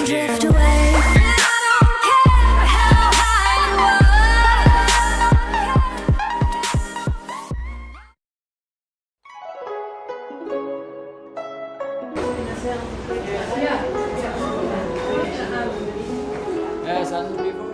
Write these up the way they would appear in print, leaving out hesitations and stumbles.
drift away. And I don't care how high you Yes, and before.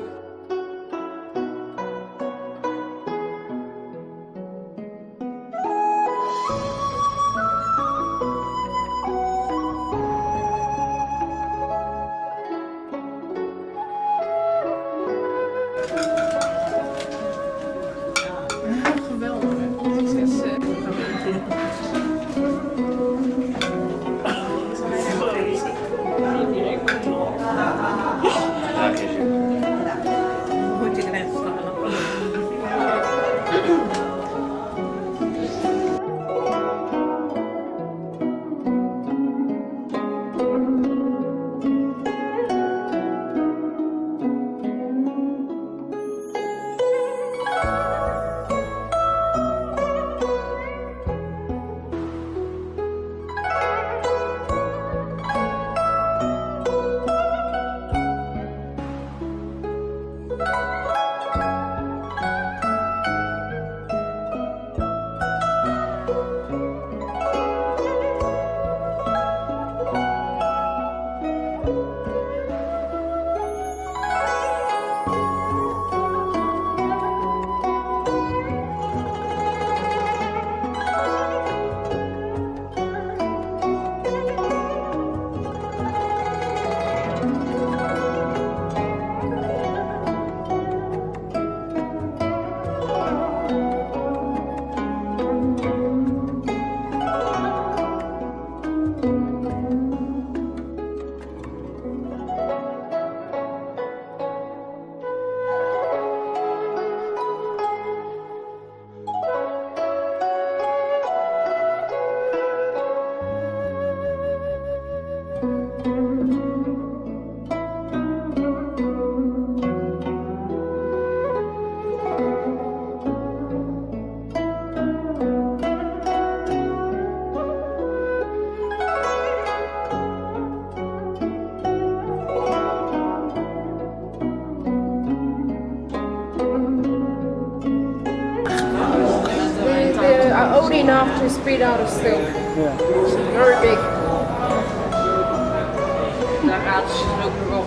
Old enough to spit out a silk. Ja. Very big. Daar gaat ze ook nog op.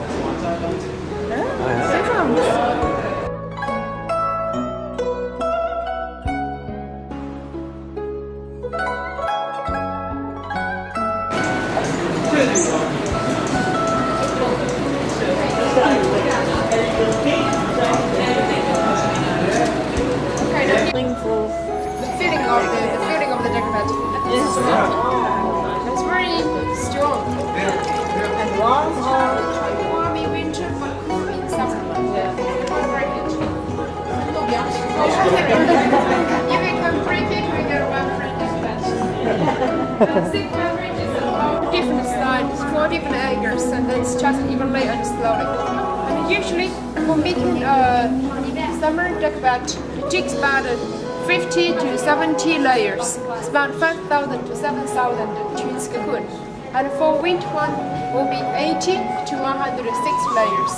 The feeling of the decorative. It's very strong. And warm in winter, but cool in summer. Can't break it. If you can break it, we get one friend decorative. Six fabric is about different styles, 4 different angles, and then it's just evenly and slowly. And usually, for making summer decorative, it takes about 50 to 70 layers. It's about 5,000 to 7,000 twins cocoon. And for winter one will be 80 to 106 layers.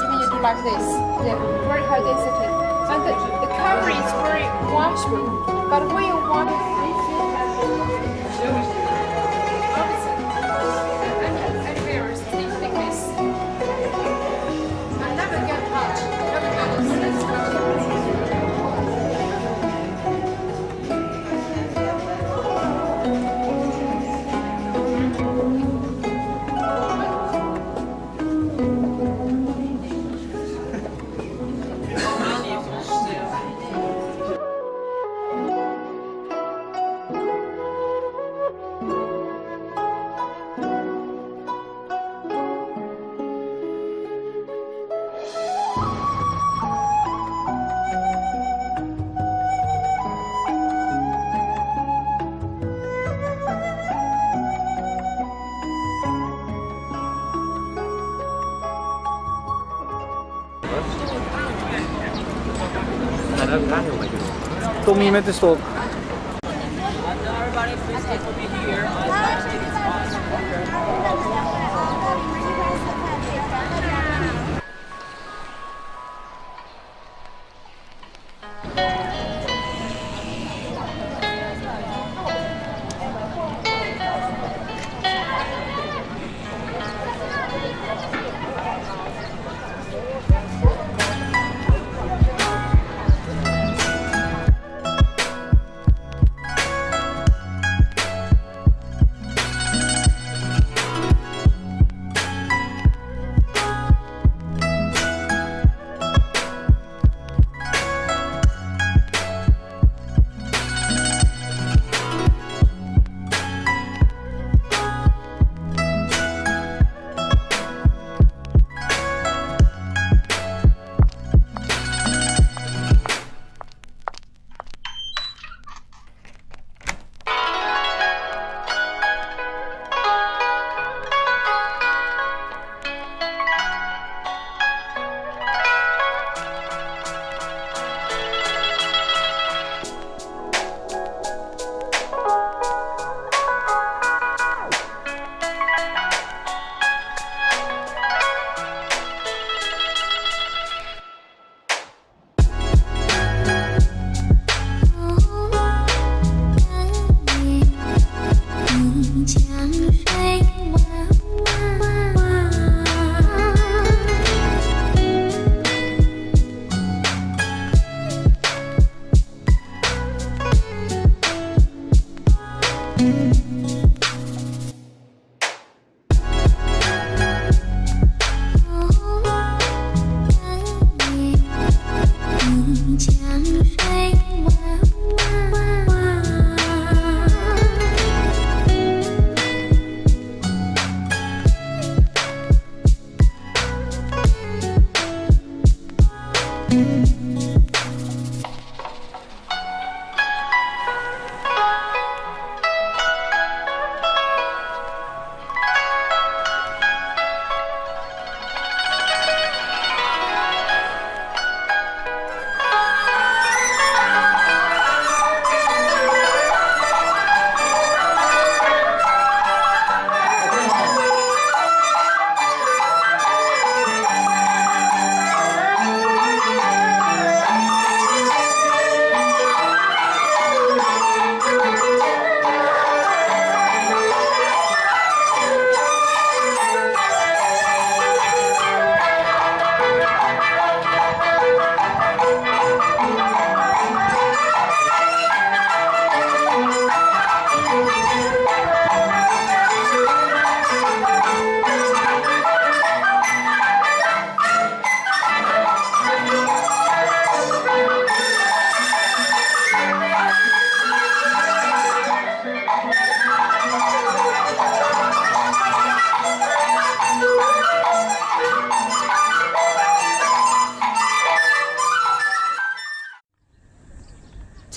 When you do like this, very high density. And the cover is very washable. But when you want De är inte stå. Everybody, please take me here.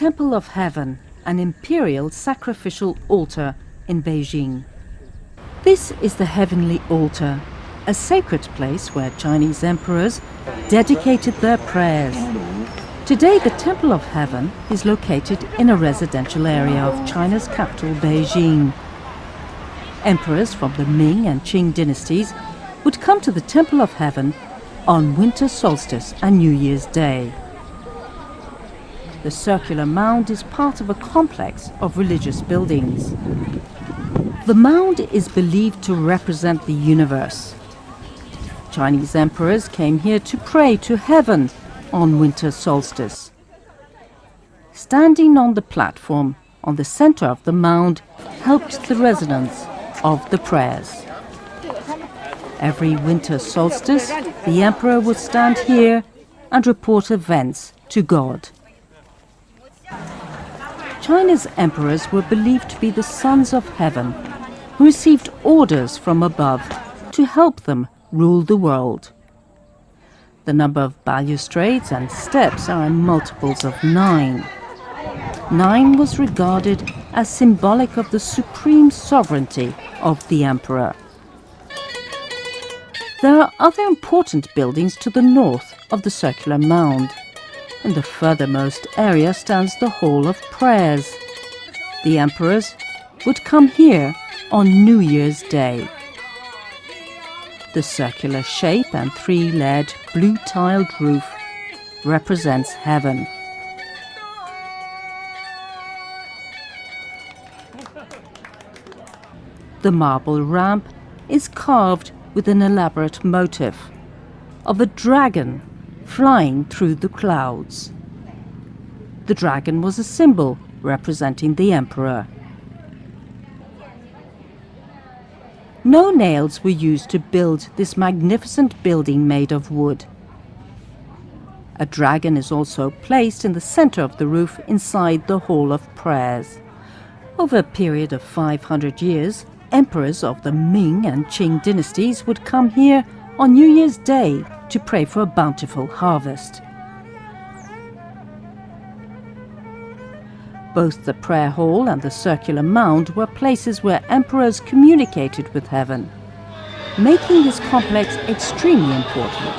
Temple of Heaven, an imperial sacrificial altar in Beijing. This is the heavenly altar, a sacred place where Chinese emperors dedicated their prayers. Today the Temple of Heaven is located in a residential area of China's capital, Beijing. Emperors from the Ming and Qing dynasties would come to the Temple of Heaven on winter solstice and New Year's Day. The circular mound is part of a complex of religious buildings. The mound is believed to represent the universe. Chinese emperors came here to pray to heaven on winter solstice. Standing on the platform on the center of the mound helped the resonance of the prayers. Every winter solstice, the emperor would stand here and report events to God. China's emperors were believed to be the sons of heaven, who received orders from above to help them rule the world. The number of balustrades and steps are in multiples of 9. 9 was regarded as symbolic of the supreme sovereignty of the emperor. There are other important buildings to the north of the circular mound. In the furthermost area stands the Hall of Prayers. The emperors would come here on New Year's Day. The circular shape and three-layered blue-tiled roof represents heaven. The marble ramp is carved with an elaborate motif of a dragon flying through the clouds. The dragon was a symbol representing the emperor. No nails were used to build this magnificent building made of wood. A dragon is also placed in the center of the roof inside the Hall of Prayers. Over a period of 500 years, emperors of the Ming and Qing dynasties would come here on New Year's Day to pray for a bountiful harvest. Both the prayer hall and the circular mound were places where emperors communicated with heaven, making this complex extremely important.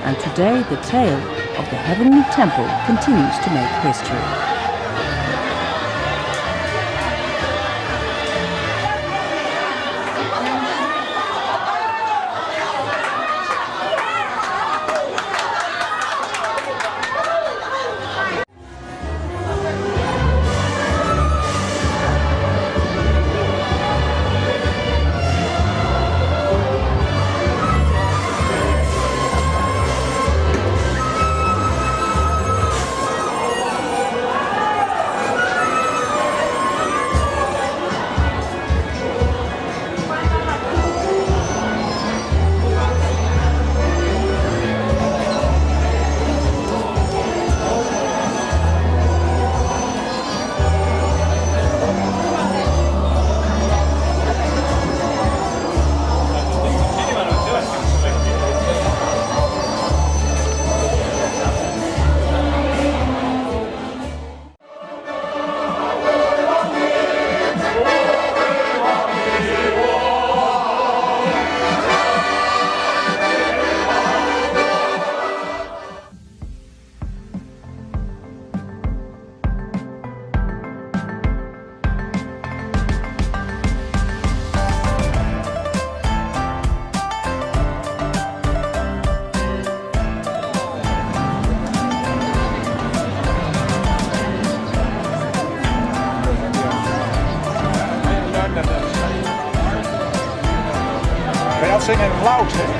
And today the tale of the Heavenly Temple continues to make history. Ben je aan het zingen in loud, hè?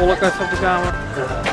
mogelijkheid van te kamer.